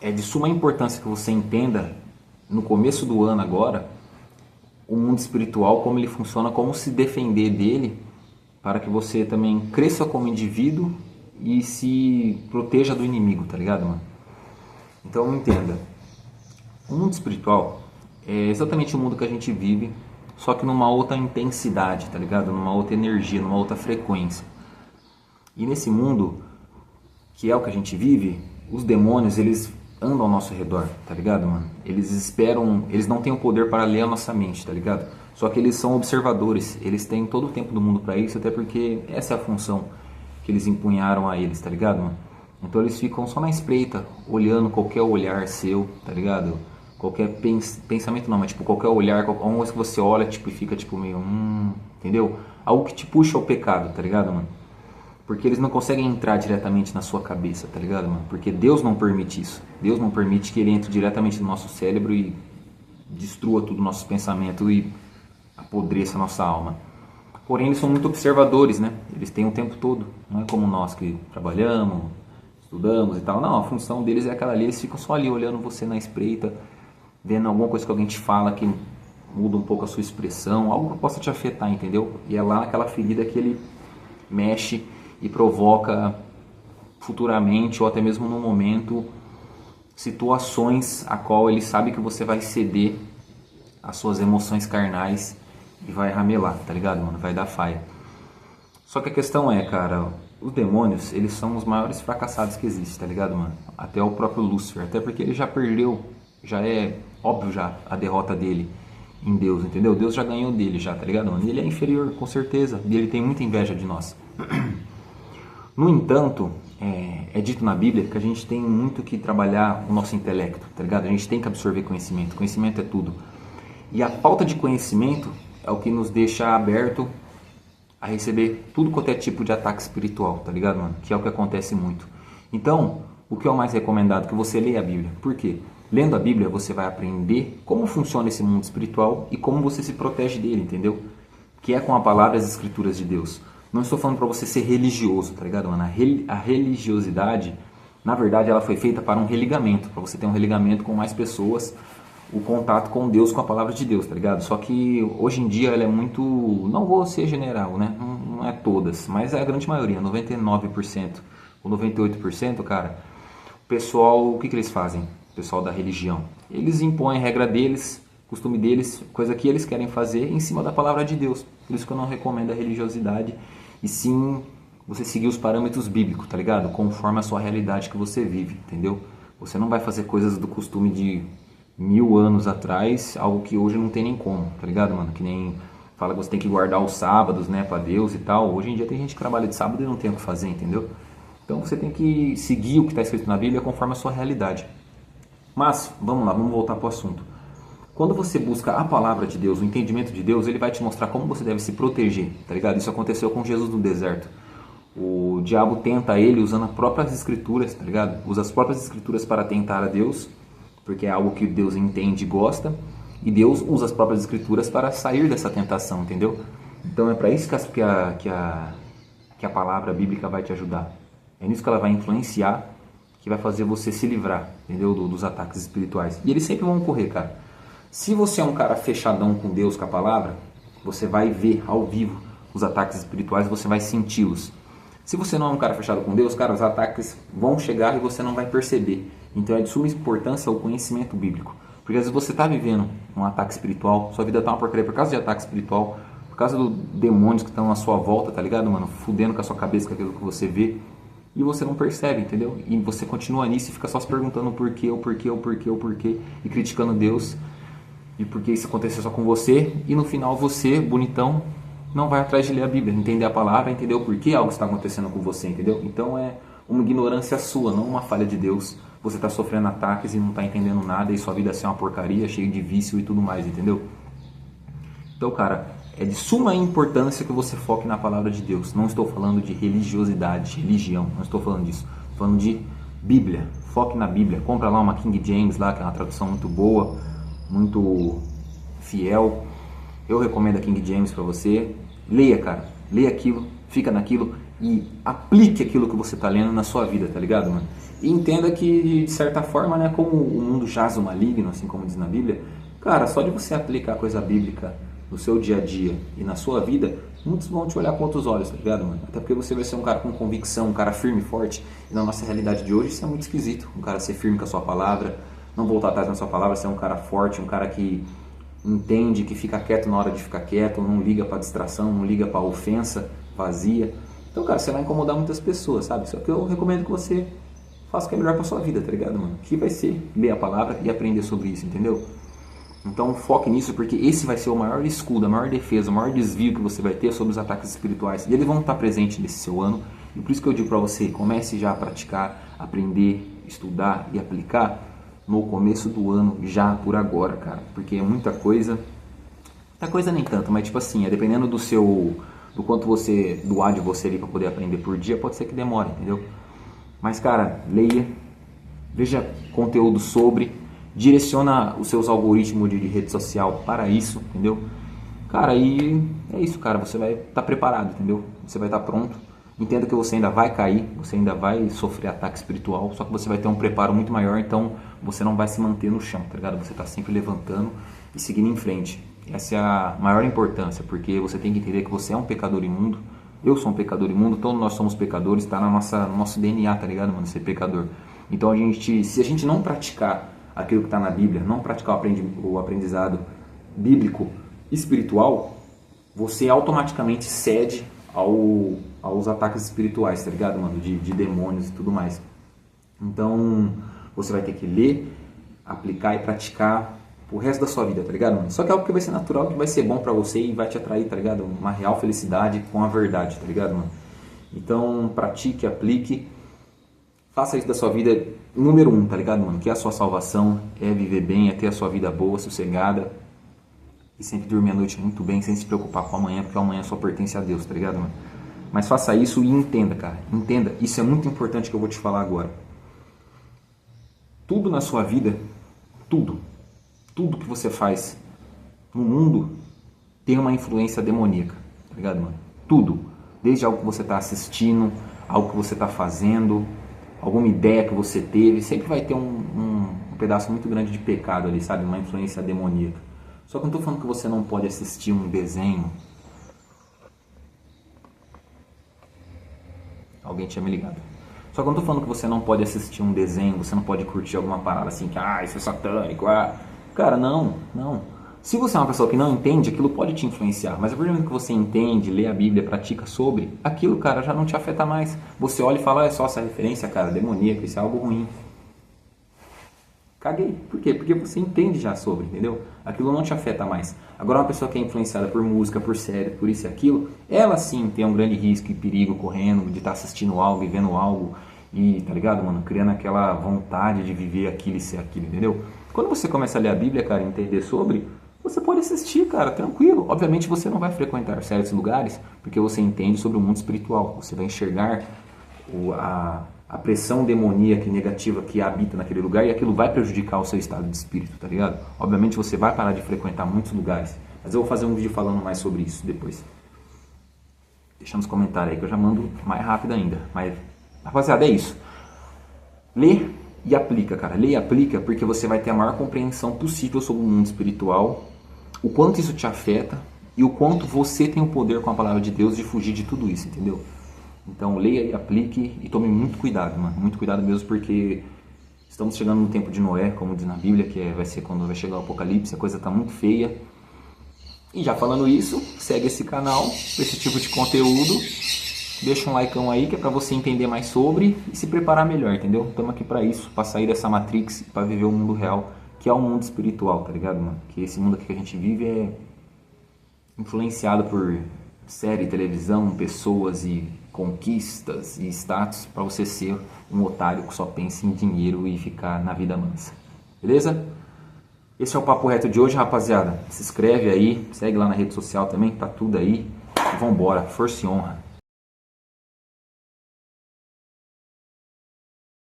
é de suma importância que você entenda no começo do ano agora o mundo espiritual, como ele funciona, como se defender dele, para que você também cresça como indivíduo e se proteja do inimigo, tá ligado, mano? Então entenda, o mundo espiritual é exatamente o mundo que a gente vive, só que numa outra intensidade, tá ligado? Numa outra energia, numa outra frequência. E nesse mundo, que é o que a gente vive, os demônios, eles andam ao nosso redor, tá ligado, mano? Eles esperam, eles não têm o poder para ler a nossa mente, tá ligado? Só que eles são observadores, eles têm todo o tempo do mundo para isso, até porque essa é a função que eles empunharam a eles, tá ligado, mano? Então eles ficam só na espreita, olhando qualquer olhar seu, tá ligado? Qualquer pensamento não, mas tipo qualquer olhar, alguma coisa que você olha tipo, e fica tipo meio, entendeu? Algo que te puxa ao pecado, tá ligado, mano? Porque eles não conseguem entrar diretamente na sua cabeça, tá ligado, mano? Porque Deus não permite isso. Deus não permite que ele entre diretamente no nosso cérebro e destrua tudo o nosso pensamento e apodreça a nossa alma. Porém, eles são muito observadores, né? Eles têm o tempo todo. Não é como nós que trabalhamos, estudamos e tal. Não, a função deles é aquela ali. Eles ficam só ali olhando você na espreita, vendo alguma coisa que alguém te fala que muda um pouco a sua expressão, algo que possa te afetar, entendeu? E é lá naquela ferida que ele mexe e provoca futuramente ou até mesmo no momento situações a qual ele sabe que você vai ceder às suas emoções carnais e vai ramelar, tá ligado, mano? Vai dar faia. Só que a questão é, cara, os demônios, eles são os maiores fracassados que existem, tá ligado, mano? Até o próprio Lúcifer, até porque ele já perdeu, já é óbvio já a derrota dele em Deus, entendeu? Deus já ganhou dele já, tá ligado, mano? E ele é inferior, com certeza, e ele tem muita inveja de nós. No entanto, é dito na Bíblia que a gente tem muito que trabalhar o nosso intelecto, tá ligado? A gente tem que absorver conhecimento, conhecimento é tudo. E a falta de conhecimento é o que nos deixa aberto a receber tudo quanto é tipo de ataque espiritual, tá ligado, mano? Que é o que acontece muito. Então, o que é o mais recomendado? Que você leia a Bíblia. Por quê? Lendo a Bíblia, você vai aprender como funciona esse mundo espiritual e como você se protege dele, entendeu? Que é com a palavra e as escrituras de Deus. Não estou falando para você ser religioso, tá ligado, mano? A religiosidade, na verdade, ela foi feita para um religamento, para você ter um religamento com mais pessoas, o contato com Deus, com a palavra de Deus, tá ligado? Só que hoje em dia ela é muito, não vou ser general, né? Não é todas, mas é a grande maioria, 99% ou 98%, cara. O pessoal, o que eles fazem? O pessoal da religião. Eles impõem a regra deles, costume deles, coisa que eles querem fazer em cima da palavra de Deus. Por isso que eu não recomendo a religiosidade, e sim você seguir os parâmetros bíblicos, tá ligado? Conforme a sua realidade que você vive, entendeu? Você não vai fazer coisas do costume de 1000 anos atrás, algo que hoje não tem nem como, tá ligado, mano? Que nem fala que você tem que guardar os sábados, né, pra Deus e tal. Hoje em dia tem gente que trabalha de sábado e não tem o que fazer, entendeu? Então você tem que seguir o que está escrito na Bíblia conforme a sua realidade. Mas, vamos lá, vamos voltar pro assunto. Quando você busca a palavra de Deus, o entendimento de Deus, ele vai te mostrar como você deve se proteger, tá ligado? Isso aconteceu com Jesus no deserto. O diabo tenta ele usando as próprias escrituras, tá ligado? Usa as próprias escrituras para tentar a Deus, porque é algo que Deus entende e gosta, e Deus usa as próprias escrituras para sair dessa tentação, entendeu? Então é para isso que a palavra bíblica vai te ajudar. É nisso que ela vai influenciar, que vai fazer você se livrar, entendeu? Dos ataques espirituais. E eles sempre vão ocorrer, cara. Se você é um cara fechadão com Deus, com a palavra, você vai ver ao vivo os ataques espirituais, você vai senti-los. Se você não é um cara fechado com Deus, cara, os ataques vão chegar e você não vai perceber. Então é de suma importância o conhecimento bíblico. Porque às vezes você está vivendo um ataque espiritual, sua vida está uma porcaria por causa de ataque espiritual, por causa dos demônios que estão à sua volta, tá ligado, mano? Fudendo com a sua cabeça, com aquilo que você vê. E você não percebe, entendeu? E você continua nisso e fica só se perguntando o porquê, e criticando Deus. E porque isso aconteceu só com você, e no final você, bonitão, não vai atrás de ler a Bíblia, entender a palavra, entender o porquê algo está acontecendo com você, entendeu? Então é uma ignorância sua, não uma falha de Deus. Você está sofrendo ataques e não está entendendo nada, e sua vida é uma porcaria, cheia de vício e tudo mais, entendeu? Então, cara, é de suma importância que você foque na palavra de Deus. Não estou falando de religiosidade, religião, não estou falando disso. Estou falando de Bíblia, foque na Bíblia. Compra lá uma King James, lá, que é uma tradução muito boa, muito fiel. Eu recomendo a King James para você. Leia, cara, leia aquilo, fica naquilo e aplique aquilo que você está lendo na sua vida, tá ligado, mano? E entenda que, de certa forma, né, como o mundo jaz o maligno, assim como diz na Bíblia, cara, só de você aplicar a coisa bíblica no seu dia a dia e na sua vida, muitos vão te olhar com outros olhos, tá ligado, mano? Até porque você vai ser um cara com convicção, um cara firme e forte. E na nossa realidade de hoje isso é muito esquisito. Um cara ser firme com a sua palavra, não voltar atrás na sua palavra, ser um cara forte, um cara que entende, que fica quieto na hora de ficar quieto, não liga pra distração, não liga pra ofensa vazia. Então, cara, você vai incomodar muitas pessoas, sabe? Só que eu recomendo que você faça o que é melhor pra sua vida, tá ligado, mano? Que vai ser ler a palavra e aprender sobre isso, entendeu? Então foque nisso, porque esse vai ser o maior escudo, a maior defesa, o maior desvio que você vai ter sobre os ataques espirituais. E eles vão estar presentes nesse seu ano. E por isso que eu digo para você, comece já a praticar, aprender, estudar e aplicar no começo do ano, já por agora, cara. Porque é muita coisa nem tanto, mas tipo assim, dependendo do quanto você doar de você ali para poder aprender por dia, pode ser que demore, entendeu? Mas cara, leia, veja conteúdo sobre, direciona os seus algoritmos de rede social para isso, entendeu? Cara, e é isso, cara, você vai estar preparado, entendeu? Você vai estar pronto. Entenda que você ainda vai cair, você ainda vai sofrer ataque espiritual, só que você vai ter um preparo muito maior, então você não vai se manter no chão, tá ligado? Você está sempre levantando e seguindo em frente. Essa é a maior importância, porque você tem que entender que você é um pecador imundo, eu sou um pecador imundo, todos nós somos pecadores, está no nosso DNA, tá ligado, mano, ser pecador. Então se a gente não praticar aquilo que está na Bíblia, não praticar o aprendizado bíblico espiritual, você automaticamente cede aos ataques espirituais, tá ligado, mano? De demônios e tudo mais. Então, você vai ter que ler, aplicar e praticar o resto da sua vida, tá ligado, mano? Só que é algo que vai ser natural, que vai ser bom pra você e vai te atrair, tá ligado? Uma real felicidade com a verdade, tá ligado, mano? Então, pratique, aplique, faça isso da sua vida número 1, tá ligado, mano? Que é a sua salvação, é viver bem, é ter a sua vida boa, sossegada e sempre dormir a noite muito bem, sem se preocupar com amanhã, porque amanhã só pertence a Deus, tá ligado, mano? Mas faça isso e entenda, cara. Entenda, isso é muito importante que eu vou te falar agora. Tudo na sua vida, tudo que você faz no mundo tem uma influência demoníaca, tá ligado, mano? Tudo. Desde algo que você está assistindo, algo que você está fazendo, alguma ideia que você teve, sempre vai ter um pedaço muito grande de pecado ali, sabe? Uma influência demoníaca. Só que eu não estou falando que você não pode assistir um desenho. Alguém tinha me ligado. Só que eu não estou falando que você não pode assistir um desenho, você não pode curtir alguma parada assim, que isso é satânico, Cara, não. Se você é uma pessoa que não entende, aquilo pode te influenciar. Mas a partir do momento que você entende, lê a Bíblia, pratica sobre, aquilo, cara, já não te afeta mais. Você olha e fala, é só essa referência, cara, demoníaca, isso é algo ruim. Caguei. Por quê? Porque você entende já sobre, entendeu? Aquilo não te afeta mais. Agora, uma pessoa que é influenciada por música, por série, por isso e aquilo, ela sim tem um grande risco e perigo correndo de estar assistindo algo e vendo algo e, tá ligado, mano? Criando aquela vontade de viver aquilo e ser aquilo, entendeu? Quando você começa a ler a Bíblia, cara, e entender sobre, você pode assistir, cara, tranquilo. Obviamente você não vai frequentar certos lugares porque você entende sobre o mundo espiritual. Você vai enxergar a pressão demoníaca e negativa que habita naquele lugar e aquilo vai prejudicar o seu estado de espírito, tá ligado? Obviamente você vai parar de frequentar muitos lugares, mas eu vou fazer um vídeo falando mais sobre isso depois. Deixa nos comentários aí que eu já mando mais rápido ainda. Mas, rapaziada, é isso. Lê e aplica, cara. Lê e aplica porque você vai ter a maior compreensão possível sobre o mundo espiritual, o quanto isso te afeta e o quanto você tem o poder com a palavra de Deus de fugir de tudo isso, entendeu? Então leia e aplique e tome muito cuidado, mano. Muito cuidado mesmo porque estamos chegando no tempo de Noé, como diz na Bíblia, que vai ser quando vai chegar o Apocalipse, a coisa tá muito feia. E já falando isso, segue esse canal, esse tipo de conteúdo. Deixa um likeão aí que é pra você entender mais sobre e se preparar melhor, entendeu? Estamos aqui pra isso, pra sair dessa Matrix, pra viver o mundo real, que é o mundo espiritual, tá ligado, mano? Que esse mundo aqui que a gente vive é influenciado por série, televisão, pessoas e conquistas e status para você ser um otário que só pensa em dinheiro e ficar na vida mansa. Beleza? Esse é o Papo Reto de hoje, rapaziada. Se inscreve aí, segue lá na rede social também, tá tudo aí. E vambora, força e honra.